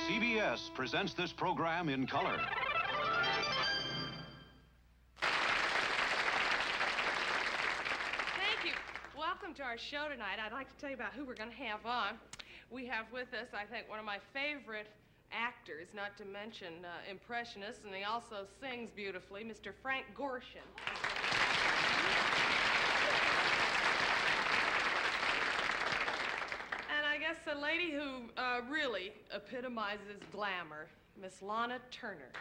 CBS presents this program in color. Thank you. Welcome to our show tonight. I'd like to tell you about who we're going to have on. We have with us, I think, one of my favorite actors, not to mention impressionists, and he also sings beautifully, Mr. Frank Gorshin. And I guess a lady who really epitomizes glamour, Miss Lana Turner.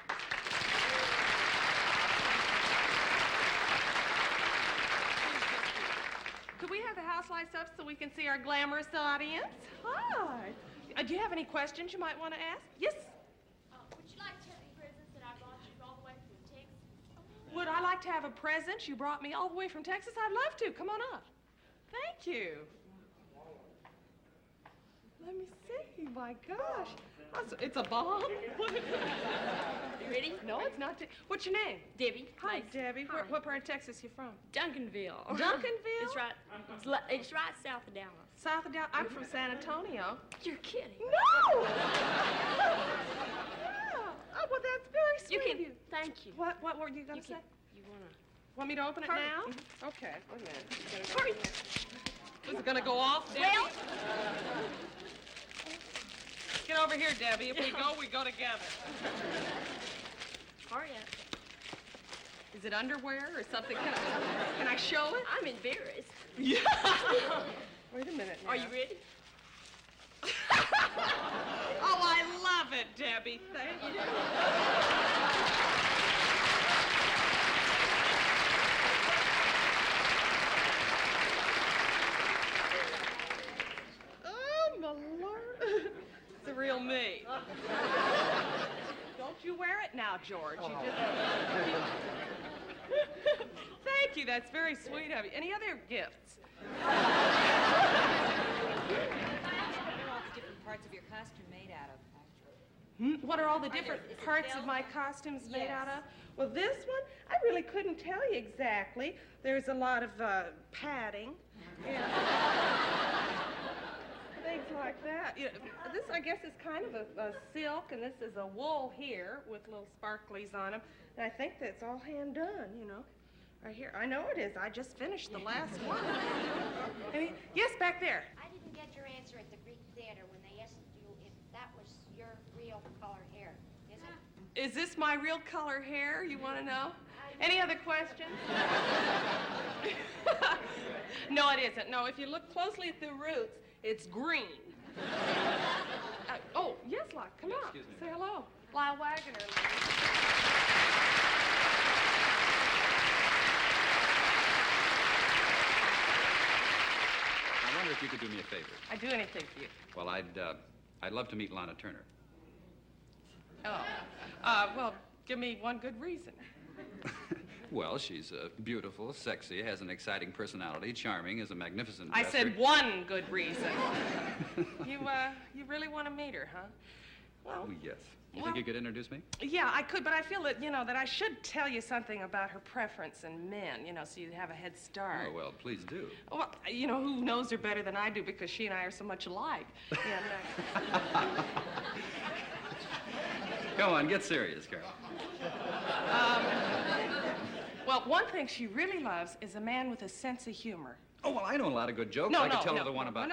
Could we have the house lights up so we can see our glamorous audience? Hi. Do you have any questions you might want to ask? Yes? Would you like to have any presents that I brought you all the way from Texas? Would I like to have a present? You brought me all the way from Texas? I'd love to. Come on up. Thank you. Let me see. My gosh. It's a bomb. You ready? No, it's not. What's your name? Debbie. Hi, Nice. Debbie. Hi. What part of Texas you from? Duncanville. Duncanville? It's right. It's right south of Dallas. South of Dallas. I'm from San Antonio. You're kidding. No! Yeah. Oh, well, that's very sweet You of can. you. Thank you. What were you going to say? You wanna? Want me to open it Hurry. now? Okay, wait a minute. Hurry. Is it going to go off, Debbie? Well. Get over here, Debbie. If we go together. Hurry up. Is it underwear or something? Can I show it? I'm embarrassed. Yeah. Wait a minute now. Are you ready? Oh, I love it, Debbie. Thank you. Oh, my Lord. It's the real me. Don't you wear it now, George. You just... Thank you. That's very sweet of you. Any other gifts? Different parts of your costume made out of, actually. What are all the different Is it parts of velvet? my costumes made Yes. out of? Well, this one, I really couldn't tell you exactly. There's a lot of padding. Yeah. Things like that. You know, this, I guess, is kind of a silk, and this is a wool here with little sparklies on them. And I think that's all hand done, you know. Right here. I know it is. I just finished the last one. Yes, back there. I didn't get your answer at the Greek Theater when they asked you if that was your real color hair. Is it? Is this my real color hair, you want to know? Any other questions? No, it isn't. No, if you look closely at the roots, it's green. Oh, yes, Locke, come on. Excuse me. Say hello. Lyle Wagner. I wonder if you could do me a favor. I'd do anything for you. Well, I'd love to meet Lana Turner. Oh. Well, give me one good reason. Well, she's beautiful, sexy, has an exciting personality, charming, is a magnificent I dresser. said one good reason. You really want to meet her, huh? Well, Oh, yes. You well- think you could introduce me? yeah, I could, but I feel that, that I should tell you something about her preference in men, so you'd have a head start. Oh, well, please do. Well, who knows her better than I do because she and I are so much alike. And, Go on, get serious, Carol. well, one thing she really loves is a man with a sense of humor. Oh, well, I know a lot of good jokes. I could tell her the one about...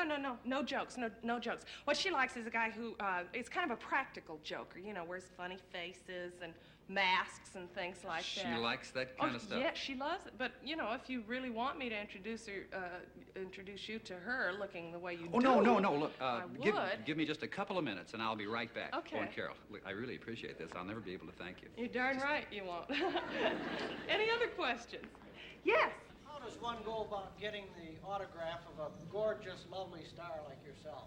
No jokes, no jokes. What she likes is a guy who is kind of a practical joker, wears funny faces and masks and things like She that. likes that kind of stuff? Yeah, she loves it. But, if you really want me to introduce you to her looking the way you Oh, do. no, look, I would. give me just a couple of minutes and I'll be right back. Okay. Oh, and Carol, look, I really appreciate this. I'll never be able to thank you. You're darn right you won't. Any other questions? Yes. How does one go about getting the autograph of a gorgeous, lovely star like yourself?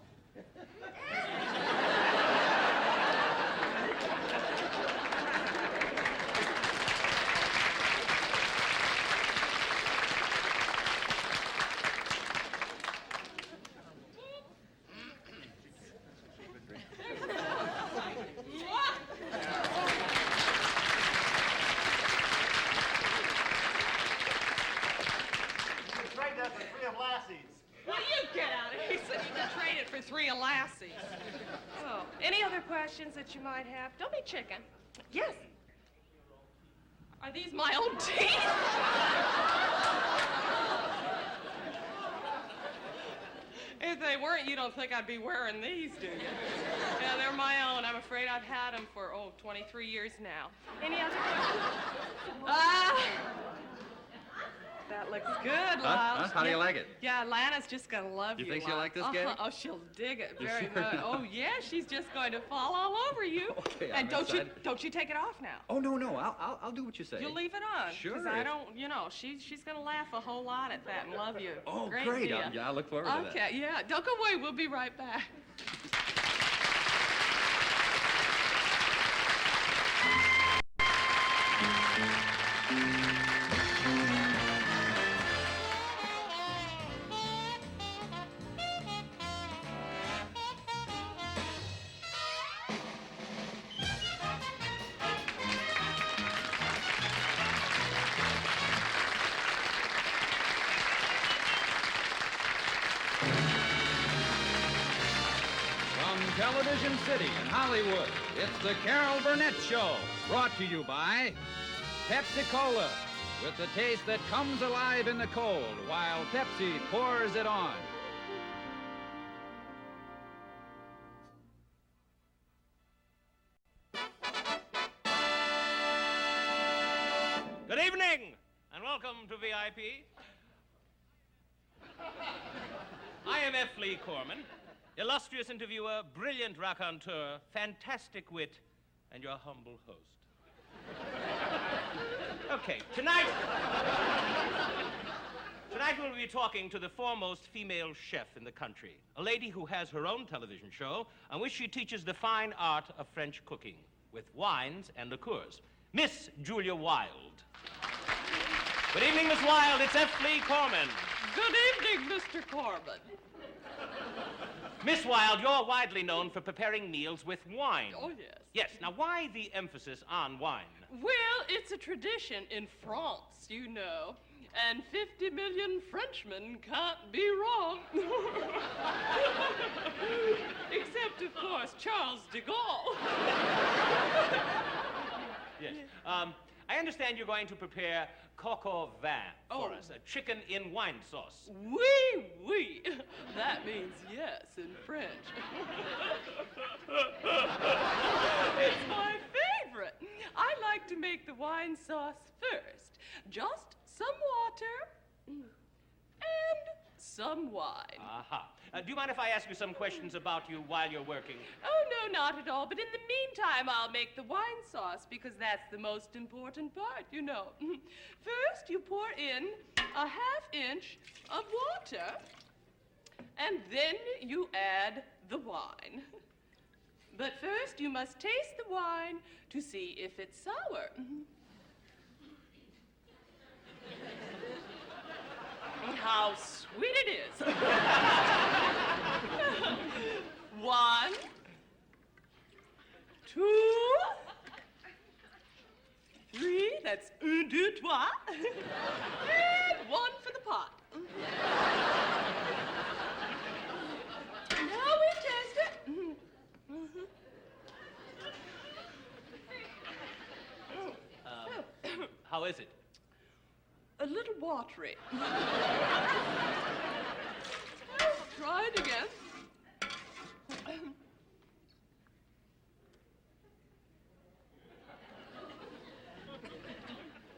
Well, you get out of here. He said you can trade it for for 3 Lassies. Oh, any other questions that you might have? Don't be chicken. Yes. Are these my own teeth? If they weren't, you don't think I'd be wearing these, do you? Yeah, they're my own. I'm afraid I've had them for, 23 years now. Any other questions? That looks good, Lyle. How do you like it? Yeah, Lana's just gonna love you. You think she'll Lyle. like this gag? Oh, she'll dig it You very sure? much. Oh, yeah, she's just going to fall all over you. Okay, and I'm excited. don't you take it off now. Oh, no. I'll do what you say. You'll leave it on. Sure, Because I if- don't, she's gonna laugh a whole lot at that and love you. Oh, Great great. deal. I look forward to that. Okay, yeah. Don't go away. We'll be right back. From Television City in Hollywood, it's the Carol Burnett Show, brought to you by Pepsi-Cola, with the taste that comes alive in the cold while Pepsi pours it on. Good evening, and welcome to VIP. I am F. Lee Corman, illustrious interviewer, brilliant raconteur, fantastic wit, and your humble host. Okay, tonight we'll be talking to the foremost female chef in the country, a lady who has her own television show on which she teaches the fine art of French cooking with wines and liqueurs, Miss Julia Wilde. Good evening, Miss Wilde. It's F. Lee Corman. Good evening, Mr. Corbin. Miss Wilde, you're widely known for preparing meals with wine. Oh, yes. Yes. Now, why the emphasis on wine? Well, it's a tradition in France, you know. And 50 million Frenchmen can't be wrong. Except, of course, Charles de Gaulle. Yes. I understand you're going to prepare coq au vin for us, a chicken in wine sauce. Oui, oui. That means yes in French. It's my favorite. I like to make the wine sauce first. Just some water and some wine. Aha. Do you mind if I ask you some questions about you while you're working? Oh, no, not at all. But in the meantime, I'll make the wine sauce because that's the most important part, you know. First, you pour in a half-inch of water, and then you add the wine. But first, you must taste the wine to see if it's sour. How sweet it is. 1, 2, 3, that's 1, 2, 3, and 1 for the pot. Now we test it. How is it? A little watery. Try it again.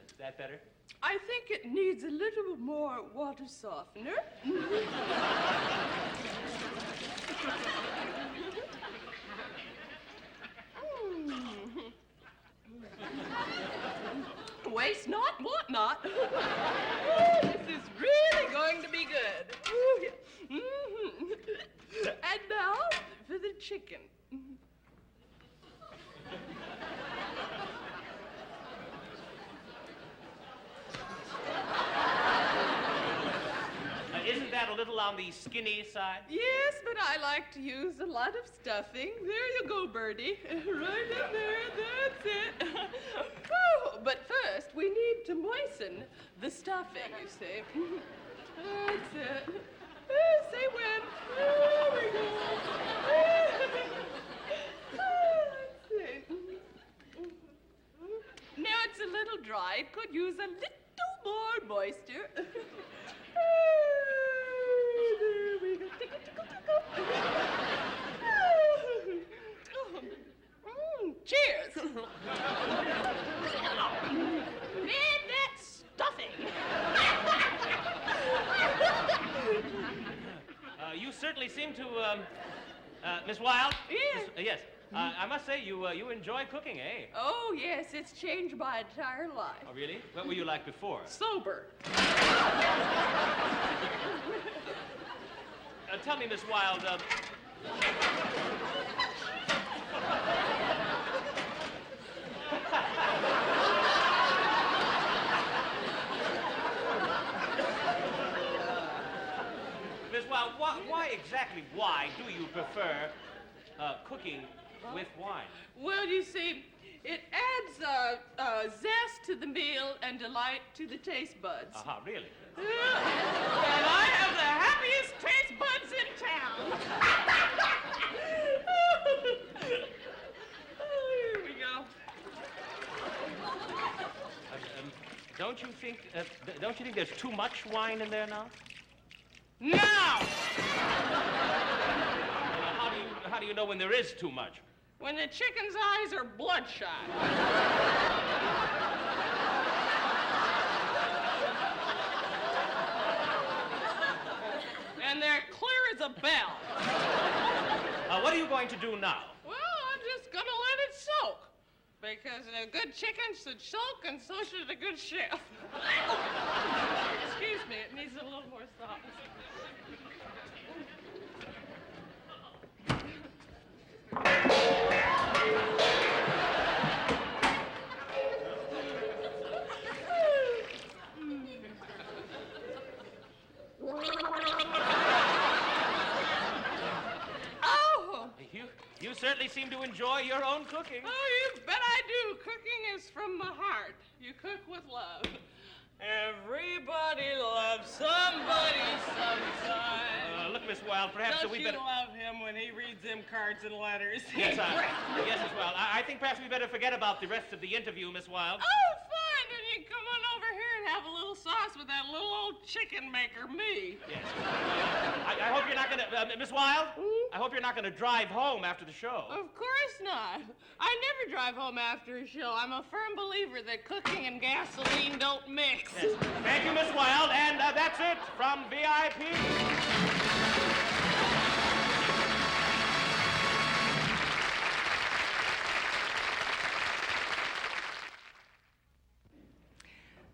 Is that better? I think it needs a little more water softener. Waste not, want not. Ooh, this is really going to be good. Ooh, yeah. And now for the chicken. Isn't that a little on the skinny side? Yes, but I like to use a lot of stuffing. There you go, Birdie. Right in there, that's it. Oh, but first, we need to moisten the stuffing, you see. That's it. Say when. There we go. You certainly seem to, Miss Wilde? Yes. Yes. I must say, you enjoy cooking, eh? Oh, yes, it's changed my entire life. Oh, really? What were you like before? Sober. Tell me, Miss Wilde, Miss Wilde, why do you prefer cooking with wine? Well, you see, it adds zest to the meal and delight to the taste buds. Aha, really? And I have the happiest taste buds in town. Oh, here we go. Don't you think there's too much wine in there now? Now! How do you know when there is too much? When the chicken's eyes are bloodshot. And they're clear as a bell. What are you going to do now? Well, I'm just gonna let it soak. Because a good chicken should soak, and so should a good chef. Excuse me, it needs a little more sauce. Oh! You certainly seem to enjoy your own cooking. Oh, you bet I do. Cooking is from the heart. You cook with love. Everybody loves somebody sometime. Look, Miss Wilde, perhaps Don't we you better... love him when he reads them cards and letters? Yes, yes, Miss Wilde. I think perhaps we better forget about the rest of the interview, Miss Wilde. Oh, fine. Then you come on over here and have a little sauce with that little old chicken maker, me. Yes. I hope you're not going to... Miss Wilde? I hope you're not going to drive home after the show. Of course not. I never drive home after a show. I'm a firm believer that cooking and gasoline don't mix. Yes. Thank you, Miss Wilde, and that's it from VIP.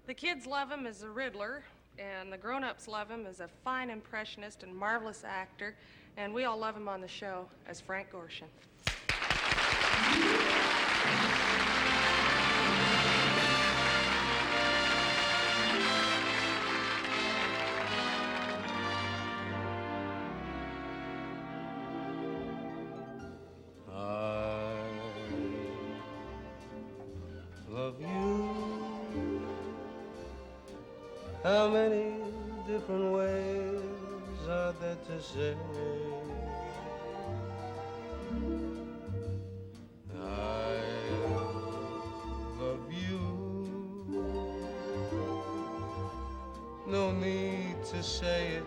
The kids love him as a Riddler, and the grown-ups love him as a fine impressionist and marvelous actor, and we all love him on the show as Frank Gorshin. Love you. How many different ways are there to say I love you? No need to say it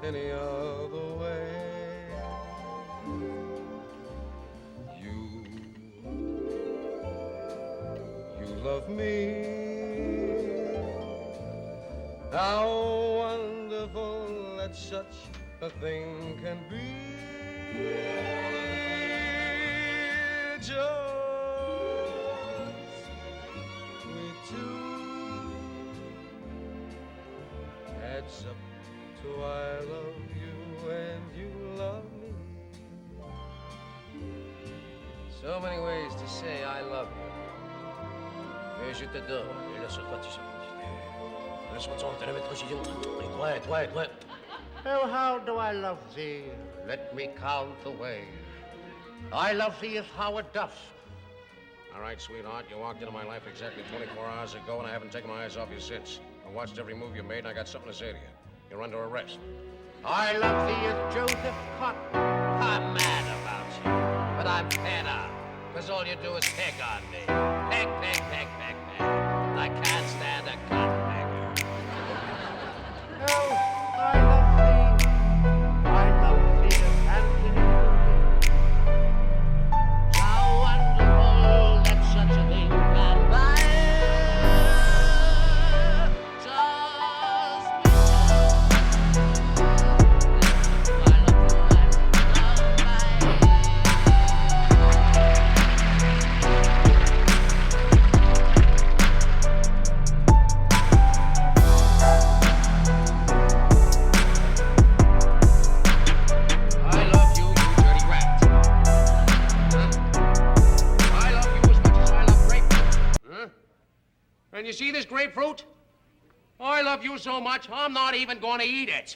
any other way. You love me. How wonderful that such a thing can be. Just we two adds up to I love you and you love me. So many ways to say I love you. Et je t'adore. Et laisse-toi tu sais. Oh, how do I love thee? Let me count the ways. I love thee as Howard does. All right, sweetheart, you walked into my life exactly 24 hours ago, and I haven't taken my eyes off you since. I watched every move you made, and I got something to say to you. You're under arrest. I love thee as Joseph Cotton. I'm mad about you, but I'm fed up, because all you do is pick on me. Pick, pick, pick, pick, pick. I can't stand a cotton picker. Oh, I love thee. I love thee as Anthony Movie. How wonderful that such a thing can be. Just grapefruit? I love you so much, I'm not even going to eat it.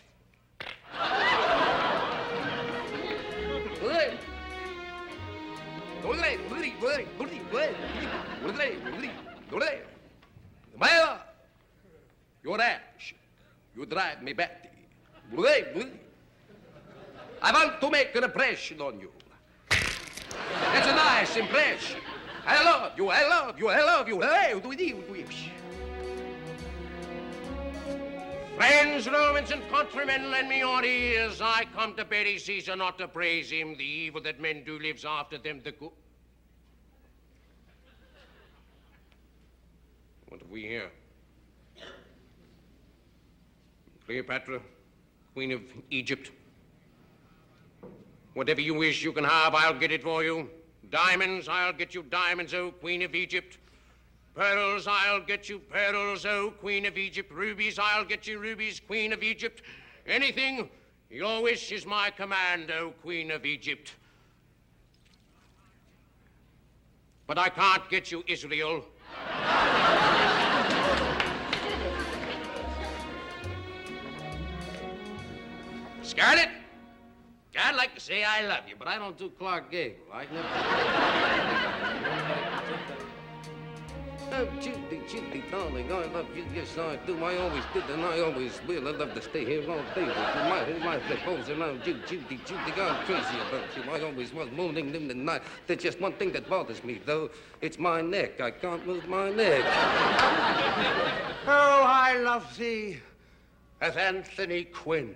Your ass, you drive me batty. I want to make an impression on you. That's a nice impression. I love you, I love you, I love you. Friends, Romans, and countrymen, lend me your ears. I come to bury Caesar, not to praise him. The evil that men do lives after them, the good. What have we here? Cleopatra, Queen of Egypt. Whatever you wish you can have, I'll get it for you. Diamonds, I'll get you diamonds, oh, Queen of Egypt. Pearls, I'll get you pearls, oh, Queen of Egypt. Rubies, I'll get you rubies, Queen of Egypt. Anything, your wish is my command, oh, Queen of Egypt. But I can't get you Israel. Scarlet? I'd like to say I love you, but I don't do Clark Gable. I never... Oh, Judy, darling, I love you, yes, I do. I always did, and I always will. I love to stay here all day. My goes around you, Judy, I'm crazy about you. I always was moaning in the night. There's just one thing that bothers me, though. It's my neck. I can't move my neck. Oh, I love thee as Anthony Quinn.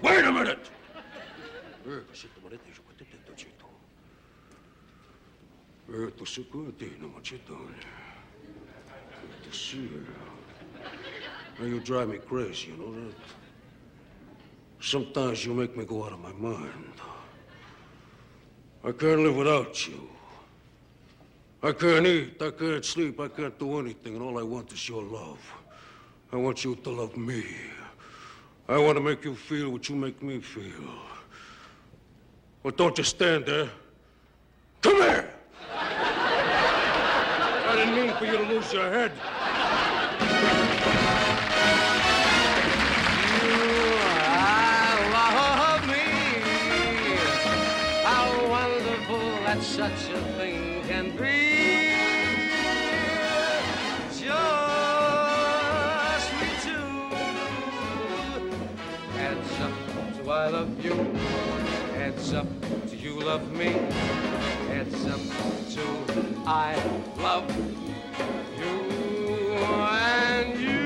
Wait a minute! Now, you drive me crazy, you know that? Sometimes you make me go out of my mind. I can't live without you. I can't eat, I can't sleep, I can't do anything, and all I want is your love. I want you to love me. I want to make you feel what you make me feel. Well, don't just stand there. Come here! I didn't mean for you to lose your head. That such a thing can be. Just me too. Heads up to I love you. Heads up to you love me. Heads up to I love you and you.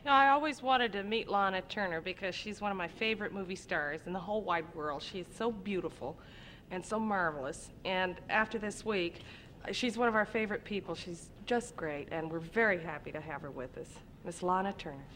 I always wanted to meet Lana Turner because she's one of my favorite movie stars in the whole wide world. She is so beautiful and so marvelous. And after this week, she's one of our favorite people. She's just great, and we're very happy to have her with us. Miss Lana Turner.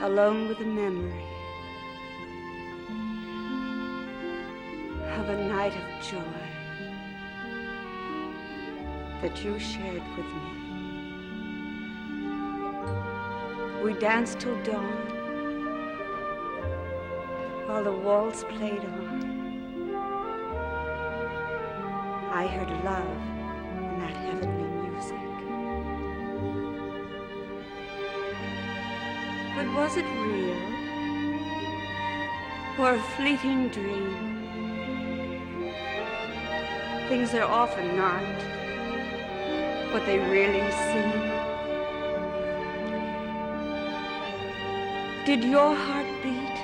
Alone with the memory of a night of joy that you shared with me. We danced till dawn while the waltz played on. I heard love in that heavenly music. But was it real, or a fleeting dream? Things are often not what they really seem. Did your heart beat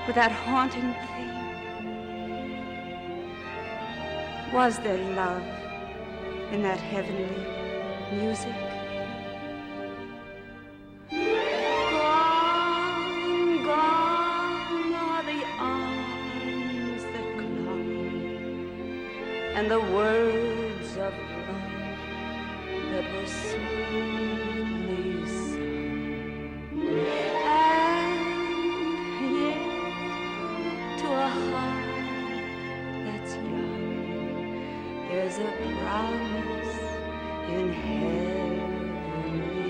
with that haunting thing? Was there love in that heavenly music? Gone, gone are the arms that clung, and the words of love that were sweetly sung. And yet, to a heart that's young, there's a promise in heavenly music.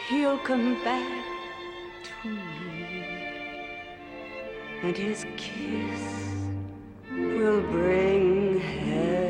He'll come back to me, and his kiss will bring heavenly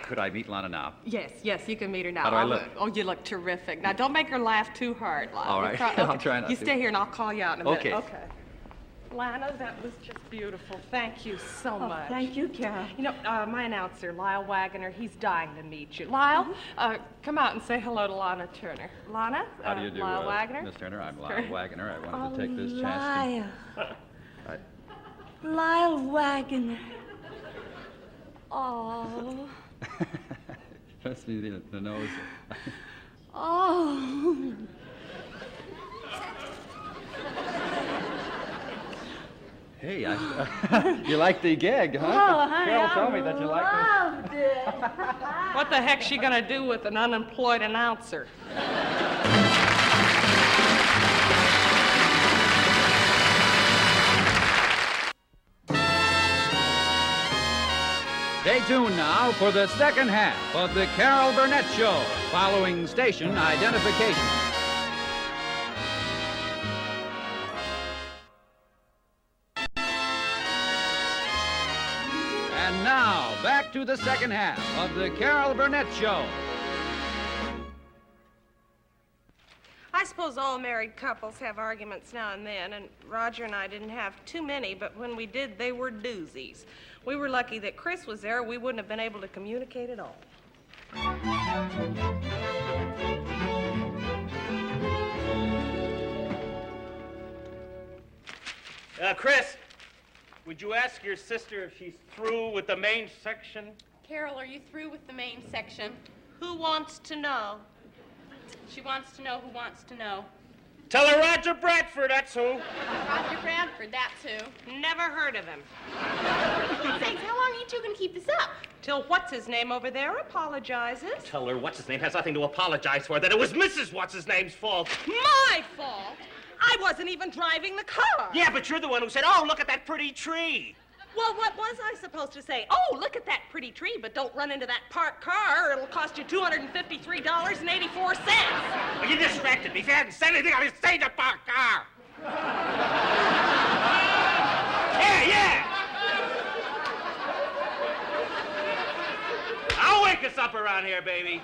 Could I meet Lana now? Yes, you can meet her now. How do I look? Oh, you look terrific. Now, don't make her laugh too hard, Lana. All right. Okay. I'll try not You to. stay here, and I'll call you out in a minute. Okay. Okay. Lana, that was just beautiful. Thank you so much. Thank you, Carol. You know, my announcer, Lyle Wagner, he's dying to meet you. Lyle, come out and say hello to Lana Turner. Lana? How do you do, Lyle Wagner? Miss Turner? I'm Lyle Wagner. I wanted to take this chance Lyle. Lyle Wagner. Oh. Press me the nose. Oh. Hey, you like the gig, huh? Oh, honey, Carol told me that you liked it. loved it. What the heck's she gonna do with an unemployed announcer? Stay tuned now for the second half of the Carol Burnett Show, following station identification. And now, back to the second half of the Carol Burnett Show. I suppose all married couples have arguments now and then, and Roger and I didn't have too many, but when we did, they were doozies. We were lucky that Chris was there, or we wouldn't have been able to communicate at all. Chris, would you ask your sister if she's through with the main section? Carol, are you through with the main section? Who wants to know? She wants to know who wants to know. Tell her Roger Bradford, that's who. Roger Bradford, that's who. Never heard of him. Thanks, how long are you two going to keep this up? Till what's-his-name over there apologizes. Tell her what's-his-name has nothing to apologize for, that it was Mrs. What's-his-name's fault. My fault? I wasn't even driving the car. Yeah, but you're the one who said, oh, look at that pretty tree. Well, what was I supposed to say? Oh, look at that pretty tree, but don't run into that parked car, or it'll cost you $253.84. Well, you distracted me. If you hadn't said anything, I'd have stayed in the parked car. Yeah. I'll wake us up around here, baby.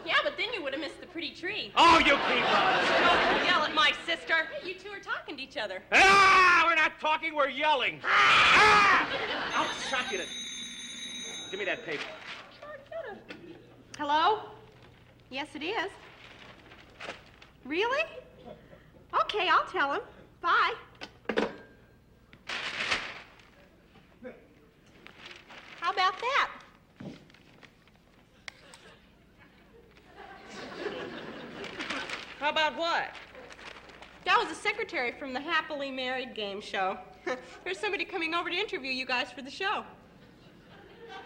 Yeah, but then you would have missed the pretty tree. Oh, you keep on. Don't yell at my sister. Hey, you two are talking to each other. Ah! We're not talking, we're yelling. Ah! I'll shock you to... Give me that paper. Hello? Yes, it is. Really? Okay, I'll tell him. Bye. How about that? How about what? That was a secretary from the Happily Married game show. There's somebody coming over to interview you guys for the show.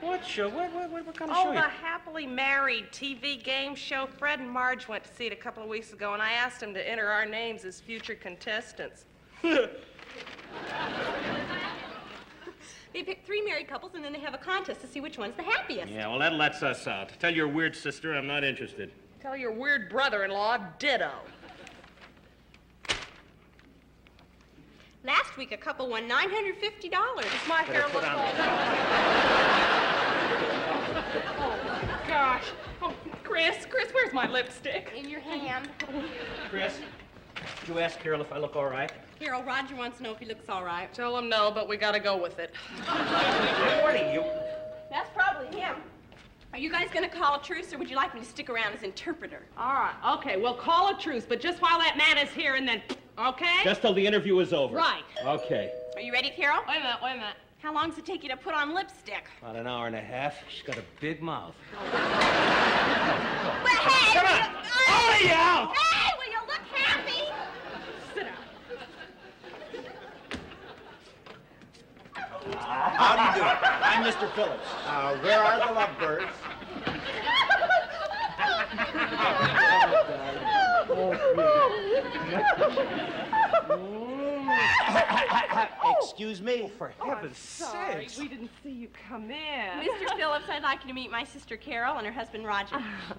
What show? What kind of Oh, show? the Happily Married TV game show. Fred and Marge went to see it a couple of weeks ago, and I asked them to enter our names as future contestants. They pick 3 married couples, and then they have a contest to see which one's the happiest. Yeah, well, that lets us out. Tell your weird sister I'm not interested. Tell your weird brother-in-law ditto. Last week, a couple won $950. Does my hair look all Oh, gosh. Oh, Chris, where's my lipstick? In your hand. Chris, did you ask Carol if I look all right? Carol, Roger wants to know if he looks all right. Tell him no, but we gotta go with it. Good morning, you. That's probably him. Are you guys going to call a truce, or would you like me to stick around as interpreter? All right, okay, we'll call a truce, but just while that man is here and then, okay? Just till the interview is over. Right. Okay. Are you ready, Carol? Wait a minute. How long does it take you to put on lipstick? About an hour and a half. She's got a big mouth. But hey! Come on! Only out! Hey, will you look happy? Sit down. How do you do? I'm Mr. Phillips. Where are the lovebirds? Excuse me? For heaven's Sorry, sakes. we didn't see you come in. Mr. Phillips, I'd like you to meet my sister Carol and her husband Roger.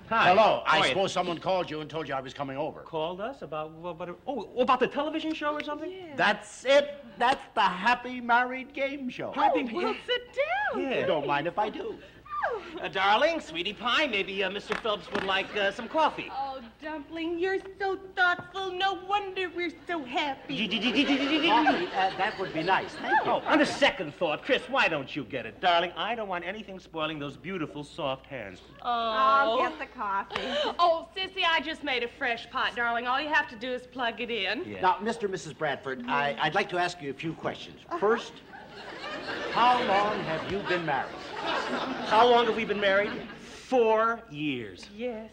Hi. Hello. I Quiet. suppose someone called you and told you I was coming over. Called us about about the television show or something? Yeah. That's it. That's the Happy Married Game Show. Happy Well, sit down. Yeah. You don't mind if I do. Darling, sweetie pie, maybe Mr. Phillips would like some coffee. Oh, Dumpling, you're so thoughtful. No wonder we're so happy. Coffee, that would be nice. Thank you. Oh, on a second thought, Chris, why don't you get it? Darling, I don't want anything spoiling those beautiful, soft hands. Oh. I'll get the coffee. Oh, Sissy, I just made a fresh pot, darling. All you have to do is plug it in. Yeah. Now, Mr. and Mrs. Bradford, I'd like to ask you a few questions. First, how long have you been married? How long have we been married? 4 years. Yes.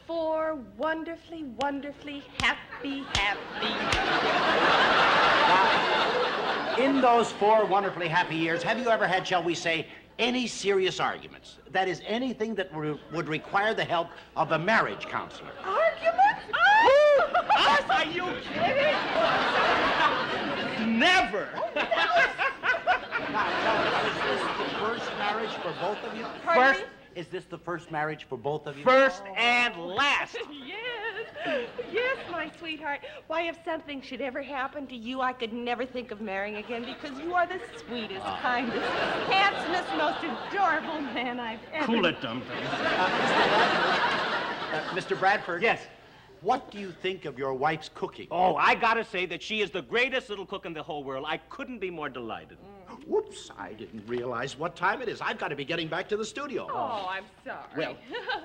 4 wonderfully, wonderfully happy. Now, in those 4 wonderfully happy years, have you ever had, shall we say, any serious arguments? That is, anything that would require the help of a marriage counselor? Arguments? Us? Are you kidding? Never. Now, is this the first marriage for both of you? Pardon me? Is this the first marriage for both of you? First and last. Yes, my sweetheart. Why, if something should ever happen to you, I could never think of marrying again because you are the sweetest, kindest, handsomest, most adorable man I've ever... Cool it, Dumpling. Mr. Bradford? Yes. What do you think of your wife's cooking? Oh, I gotta say that she is the greatest little cook in the whole world. I couldn't be more delighted. Whoops, I didn't realize what time it is. I've got to be getting back to the studio. Oh, I'm sorry. Well,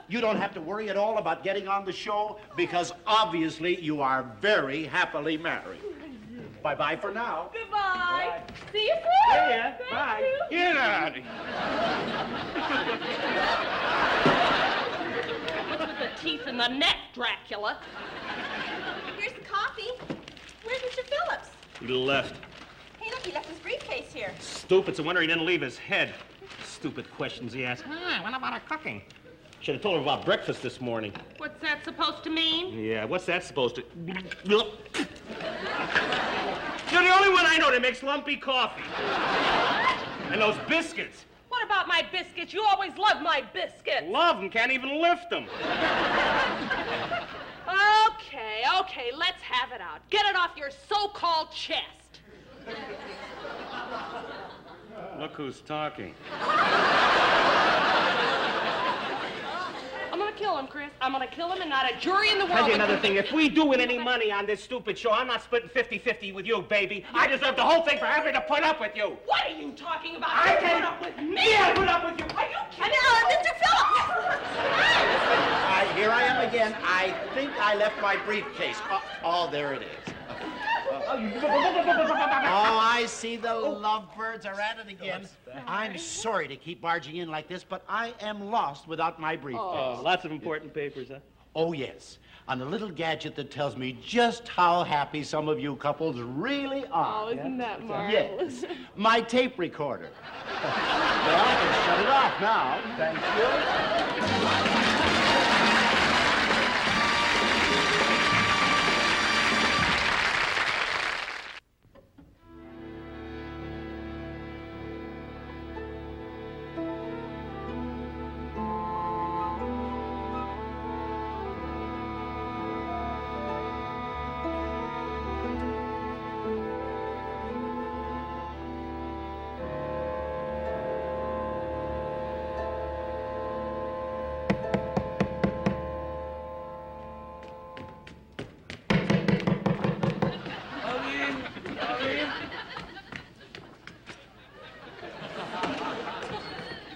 you don't have to worry at all about getting on the show because obviously you are very happily married. Bye-bye for now. Goodbye. See you soon. See ya. Bye. Get out of here. What's with the teeth in the neck, Dracula? Here's the coffee. Where's Mr. Phillips? He left. Hey, look, he left his briefcase here. Stupid. It's a wonder he didn't leave his head. Stupid questions he asked. What about our cooking? Should have told her about breakfast this morning. What's that supposed to mean? Yeah, what's that supposed to... You're the only one I know that makes lumpy coffee. And those biscuits. What about my biscuits? You always love my biscuits. Love them, can't even lift them. Okay, let's have it out. Get it off your so-called chest. Look who's talking. I'm gonna kill him, Chris. I'm gonna kill him and not a jury in the world. Tell you another thing. If we do win any money on this stupid show, I'm not splitting 50-50 with you, baby. I deserve the whole thing for having to put up with you. What are you talking about? I You can't put up with me. Yeah, I put up with you. Are you kidding? Mr. Phillips! Here I am again. I think I left my briefcase. Oh, there it is. Oh, I see the lovebirds are at it again. I'm sorry to keep barging in like this, but I am lost without my briefcase. Oh, lots of important papers, huh? Oh, yes. On a little gadget that tells me just how happy some of you couples really are. Oh, isn't that marvelous? Yes. My tape recorder. Well, I can shut it off now. Thank you.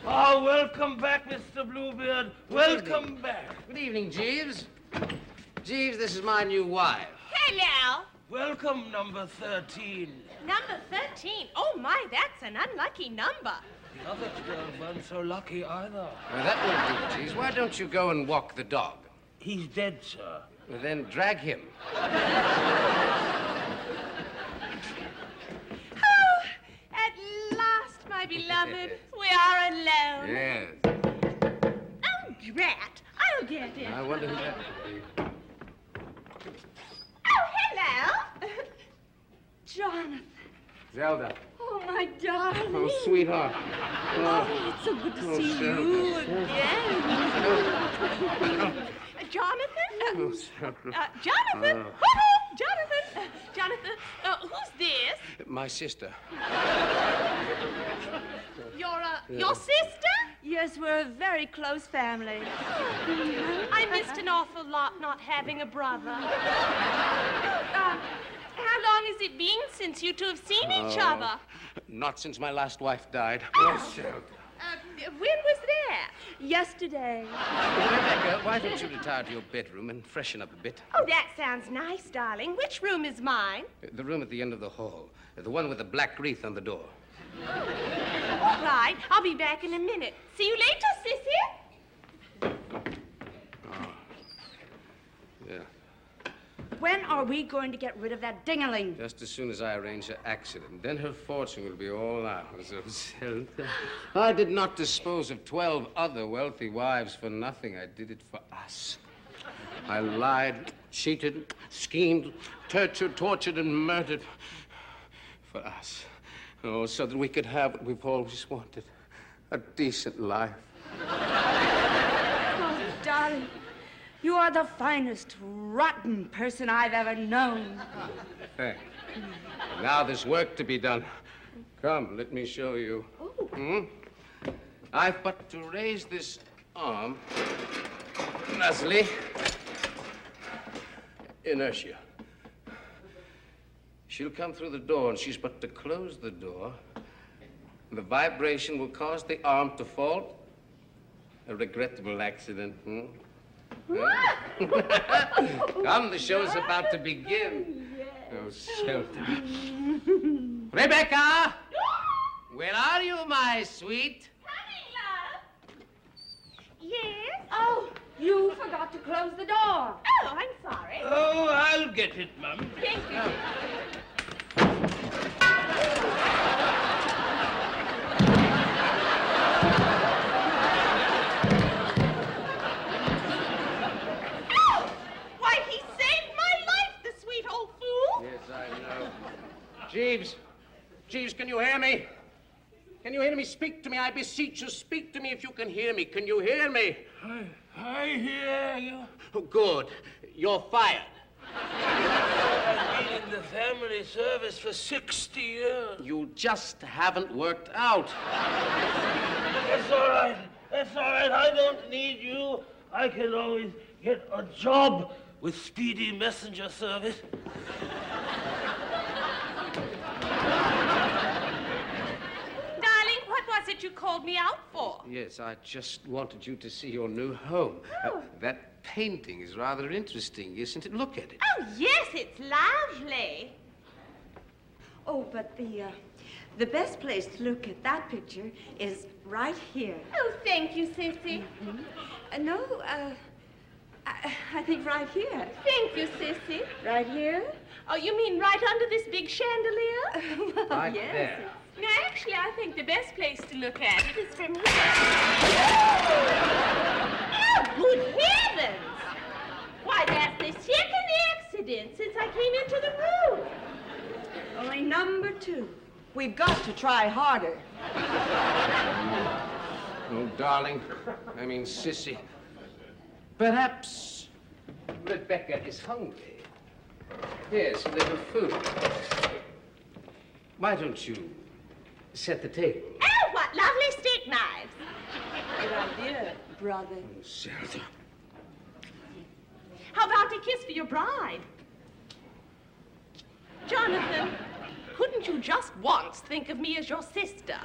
Oh, welcome back, Mr. Bluebeard. Welcome back. Good evening, Jeeves. Jeeves, this is my new wife. Hello. Welcome, number 13. Number 13. Oh, my, that's an unlucky number. The other 12 weren't so lucky either. Well, that won't do, Jeeves. Why don't you go and walk the dog? He's dead, sir. Well, then drag him. My beloved, we are alone. Yes. Oh, drat. I'll get it. I wonder who that could be. Oh, hello. Jonathan. Zelda. Oh, my darling. Oh, sweetheart. Oh, it's so good to see you again. Jonathan? Oh, Zelda. Jonathan? Jonathan? Jonathan? who's this? My sister. Your sister? Yes, we're a very close family. I missed an awful lot not having a brother. How long has it been since you two have seen each other? Not since my last wife died. When was that? Yesterday. Rebecca, why don't you retire to your bedroom and freshen up a bit? Oh, that sounds nice, darling. Which room is mine? The room at the end of the hall. The one with the black wreath on the door. All right, I'll be back in a minute. See you later, Sissy. Yeah. When are we going to get rid of that ding-a-ling? Just as soon as I arrange her accident. Then her fortune will be all ours. I did not dispose of 12 other wealthy wives for nothing. I did it for us. I lied, cheated, schemed, tortured, and murdered for us. Oh, so that we could have what we've always wanted, a decent life. Oh, darling, you are the finest rotten person I've ever known. Thanks. Now there's work to be done. Come, let me show you. I've but to raise this arm. Leslie. Inertia. She'll come through the door, and she's but to close the door. The vibration will cause the arm to fall. A regrettable accident, Come, the show's about to begin. Oh, shelter. Rebecca! Where are you, my sweet? Coming, love. Yes? Oh, you forgot to close the door. Oh, I'm sorry. Oh, I'll get it, Mum. Thank you. Why, he saved my life, the sweet old fool. Yes, I know. Jeeves! Jeeves, can you hear me? Can you hear me? Speak to me, I beseech you. Speak to me if you can hear me. Can you hear me? I hear you. Oh, good. You're fired. I've been in the family service for 60 years. You just haven't worked out. That's all right. That's all right. I don't need you. I can always get a job with Speedy Messenger Service. Darling, what was it you called me out for? Yes, I just wanted you to see your new home. That painting is rather interesting, isn't it? Look at it. Oh, yes, it's lovely. Oh, but the best place to look at that picture is right here. Oh, thank you, Sissy. No, I think right here. Thank you, Sissy. Right here? Oh, you mean right under this big chandelier? Well, Right yes. there. No, actually, I think the best place to look at it is from here. Oh, good heavens! Why, that's the second accident since I came into the room. Only number 2. We've got to try harder. Oh, darling. I mean, Sissy. Perhaps Rebecca is hungry. Here's a little food. Why don't you set the table? Oh, what lovely steak knives. Good idea, brother. Oh, Zelda. How about a kiss for your bride? Jonathan, couldn't you just once think of me as your sister?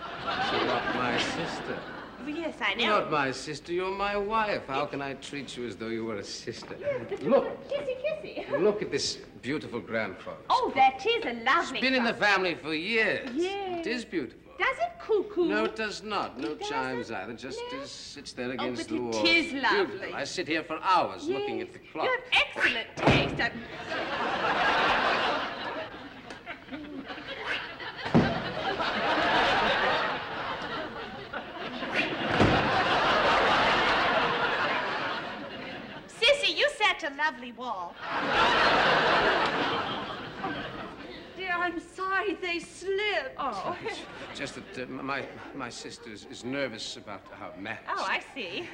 You're not my sister. Yes, I know. You're not my sister. You're my wife. How can I treat you as though you were a sister? But Look. Kissy, kissy. Look at this beautiful grandfather. Oh, that is a lovely It's been in the clock. family for years. Yes. It is beautiful. Does it cuckoo? No, it does not. No It chimes doesn't? either. Just No. sits there against but the it wall. is It's lovely. beautiful. I sit here for hours looking Yes. at the clock. You have excellent taste. Sissy, you set a lovely wall. Dear, I'm sorry they slipped. Oh. Just that my sister is nervous about our marriage. Oh, I see.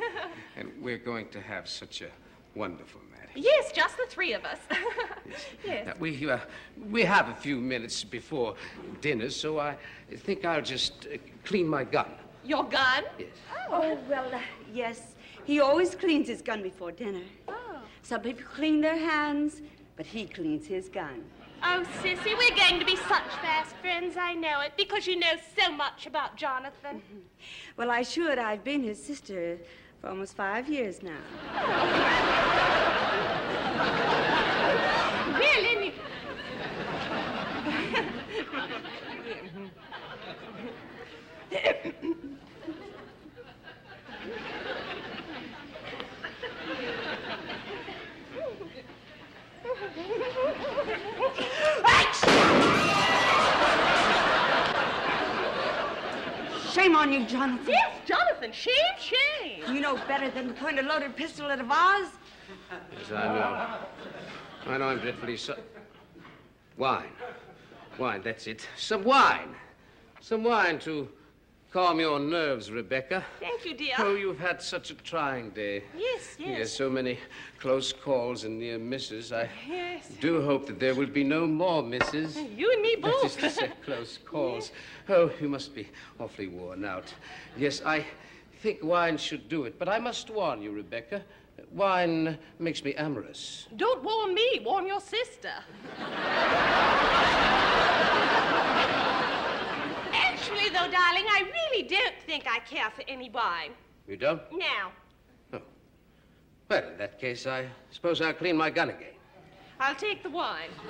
And we're going to have such a wonderful marriage. Yes, just the three of us. Yes. Now, we have a few minutes before dinner, so I think I'll just clean my gun. Your gun? Yes. Oh, well, yes. He always cleans his gun before dinner. Oh. Some people clean their hands, but he cleans his gun. Oh, Sissy, we're going to be such fast friends, I know it, because you know so much about Jonathan. Well, I should. I've been his sister for almost 5 years now. Really? Shame on you, Jonathan. Yes, Jonathan, shame, shame. You know better than to point a loaded pistol at a vase. Yes, I know. I know I'm dreadfully Wine. Wine, that's it. Some wine. Some wine to calm your nerves, Rebecca. Thank you, dear. Oh, you've had such a trying day. Yes, yes. Yes, so many close calls and near misses. I Yes. do hope that there will be no more misses. You and me both. That is to say, close calls. Oh, you must be awfully worn out. Yes, I think wine should do it, but I must warn you, Rebecca. Wine makes me amorous. Don't warn me, warn your sister. Actually, though, darling, I really don't think I care for any wine. You don't? Now, Well, in that case, I suppose I'll clean my gun again. I'll take the wine. Oh,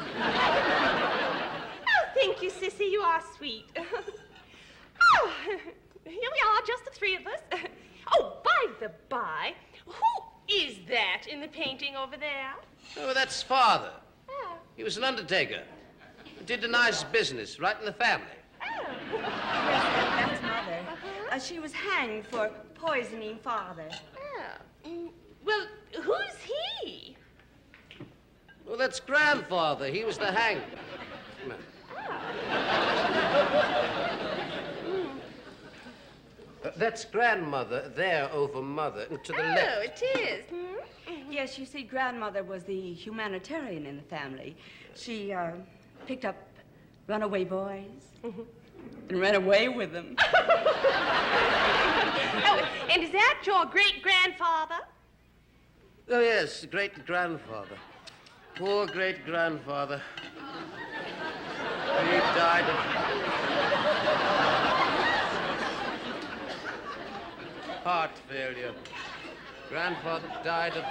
thank you, Sissy. You are sweet. Oh, here we are, just the three of us. Oh, by the by, who is that in the painting over there? Oh, that's Father. Oh. He was an undertaker. Did a nice business right in the family. That's Mother. She was hanged for poisoning Father. Oh. Well, who's he? Well, that's Grandfather. He was the hangman. That's Grandmother there over Mother and to the left. Oh, it is. Yes, you see, Grandmother was the humanitarian in the family. She picked up runaway boys and ran away with them. Oh, and is that your great-grandfather? Oh, yes, great-grandfather. Poor great-grandfather. He died of heart failure. Grandfather died of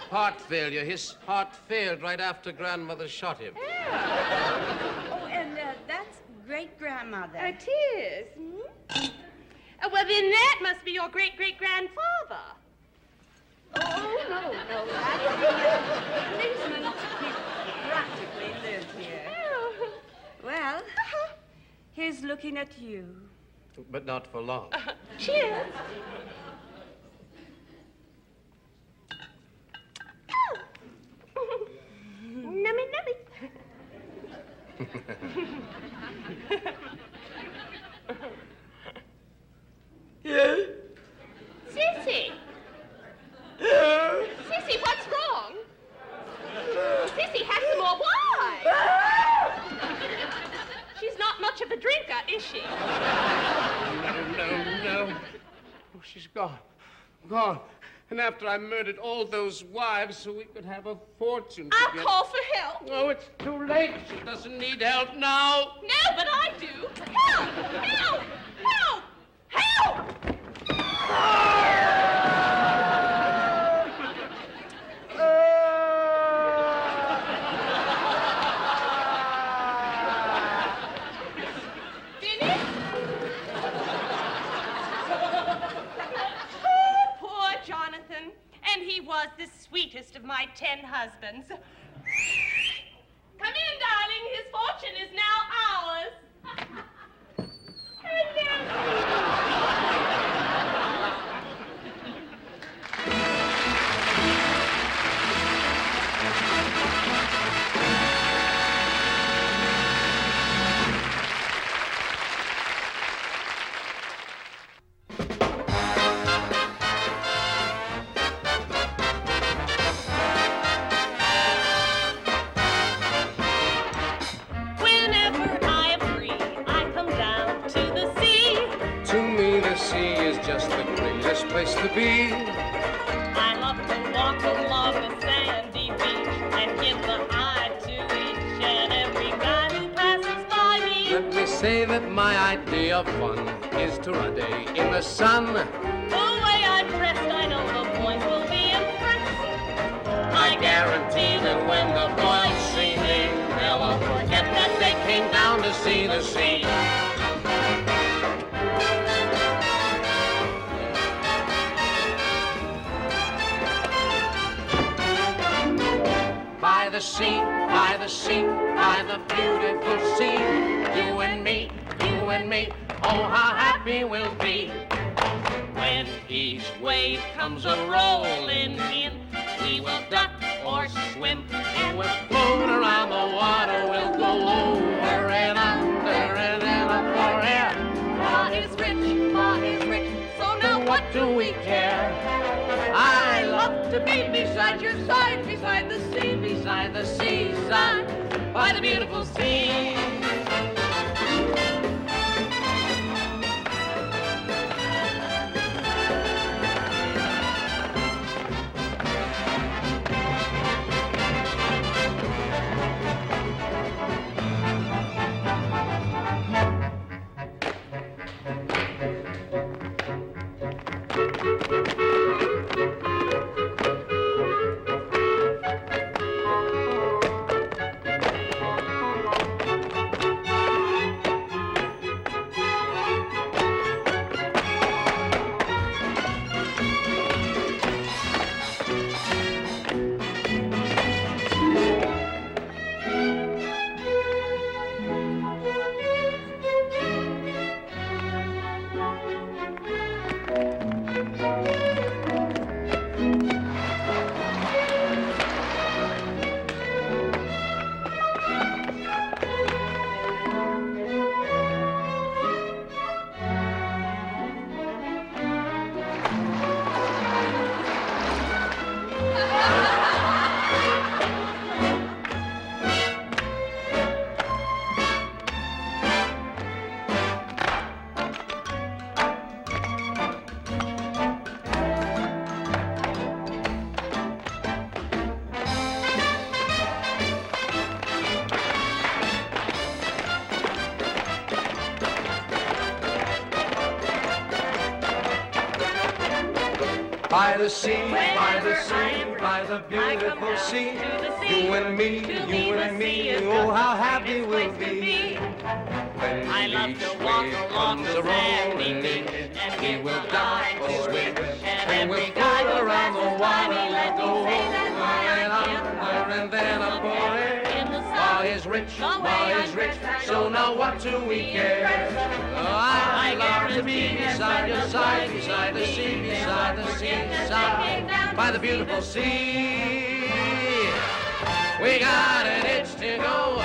heart failure. His heart failed right after Grandmother shot him. Oh, and that's great-grandmother. It is. Well, then that must be your great-great-grandfather. Oh, no. That's the policeman. He practically lived here. Oh. Well, he's looking at you. But not for long. Cheers. Nummy, nummy. Yeah? Sissy. Sissy, what's wrong? Sissy, have some more wine. She's not much of a drinker, is she? No. Oh, she's gone. Gone. And after I murdered all those wives so we could have a fortune I'll together. call for help. Oh, it's too late. She doesn't need help now. No, but I do. Help! Help! Help! Help! And he was the sweetest of my 10 husbands. Come in, darling. His fortune is now ours. place to be. I love to walk along the sandy beach and give the eye to each and every guy who passes by me. Let me say that my idea of fun is to run a day in the sun. The way I'm dressed, I know the boys will be impressed. I guarantee that when the boys see me, they'll all forget that they came down to see the sea. By the sea, by the sea, by the beautiful sea, you and me, oh how happy we'll be. When each wave comes a-rolling in, we will duck or swim and We'll float around the water, we'll go over and under and then up for air. Ma is rich, so now what do we care? I love to be beside your side, beside the seaside, by the beautiful sea. By the sea, by the beautiful sea, you and me, oh how happy we'll be. When I love to walk along the sandy beach and we give will the duck eye or to swim, each and we'll every float guy who around the passes by water, me. Let me go say that over my and under and then up for air. Ma is rich, so now what do we care? Oh, I love to be beside your side, beside the seaside, by the beautiful sea. We got an itch to go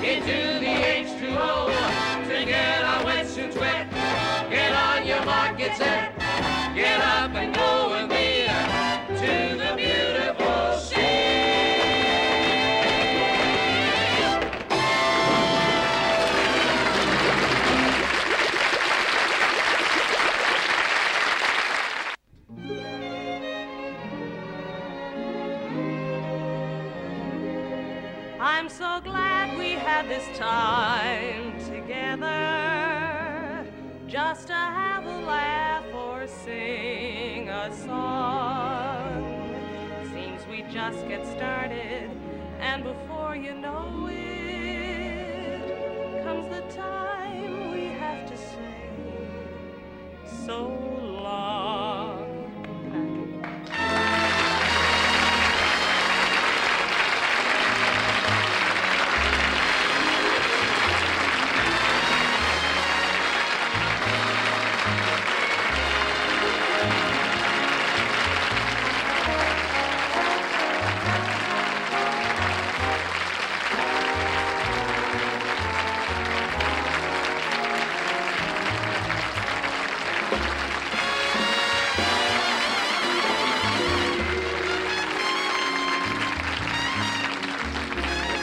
into the H2O to get our wetsuits wet. Get on your mark, get set, get up and go with me to the beautiful sea. I'm so glad we had this time together, just to have a laugh or sing a song. Seems we just get started, and before you know it, comes the time we have to say so long.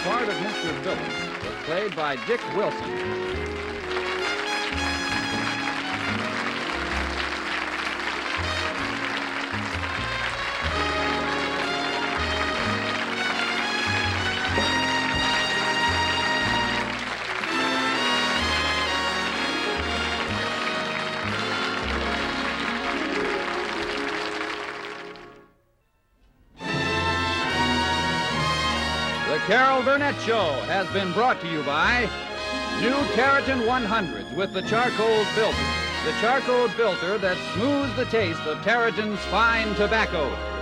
Part of Mr. Phillips was played by Dick Wilson. The Carol Burnett Show has been brought to you by New Tarleton 100s with the charcoal filter. The charcoal filter that smooths the taste of Tarleton's fine tobacco.